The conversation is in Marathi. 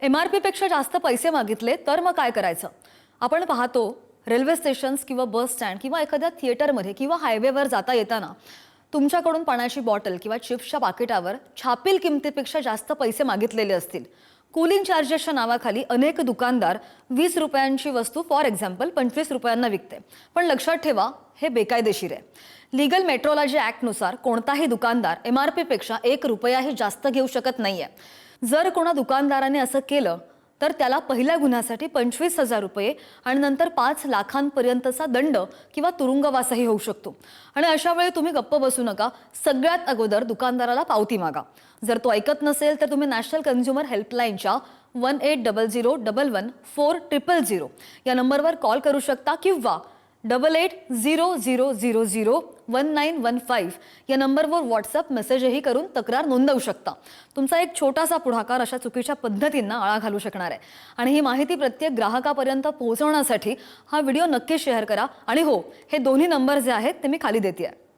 MRP पेक्षा जास्त पैसे मागितले तर मग काय करायचं? आपण पाहतो रेल्वे स्टेशन्स किंवा बस स्टँड किंवा एखाद्या थिएटरमध्ये किंवा हायवेवर जाता येताना तुमच्याकडून पाण्याची बॉटल किंवा चिप्सच्या पाकिटावर छापील किमतीपेक्षा जास्त पैसे मागितलेले असतील. कूलिंग चार्जेसच्या नावाखाली अनेक दुकानदार 20 रुपयांची वस्तू फॉर एक्झाम्पल 25 रुपयांना विकते. पण लक्षात ठेवा, हे बेकायदेशीर आहे. लीगल मेट्रोलॉजी ॲक्टनुसार कोणताही दुकानदार MRP पेक्षा 1 रुपयाही जास्त घेऊ शकत नाहीये. जर कोणा दुकानदाराने असं केलं तर त्याला पहिल्या गुन्ह्यासाठी 25,000 रुपये आणि नंतर 5 लाखांपर्यंतचा दंड किंवा तुरुंगवासही होऊ शकतो. आणि अशा वेळी तुम्ही गप्प बसू नका. सगळ्यात अगोदर दुकानदाराला पावती मागा. जर तो ऐकत नसेल तर तुम्ही नॅशनल कन्झ्युमर हेल्पलाईनच्या 1800-114-0000 या नंबरवर कॉल करू शकता किंवा 8800001915 या नंबरवर व्हॉट्सअप मेसेजही करून तक्रार नोंदवू शकता. तुमचा एक छोटासा पुढाकार अशा चुकीच्या पद्धतींना आळा घालू शकणार आहे. आणि ही माहिती प्रत्येक ग्राहकापर्यंत पोहोचवण्यासाठी हा व्हिडिओ नक्की शेअर करा. आणि हो, हे दोन्ही नंबर जे आहेत ते मी खाली देते आहे.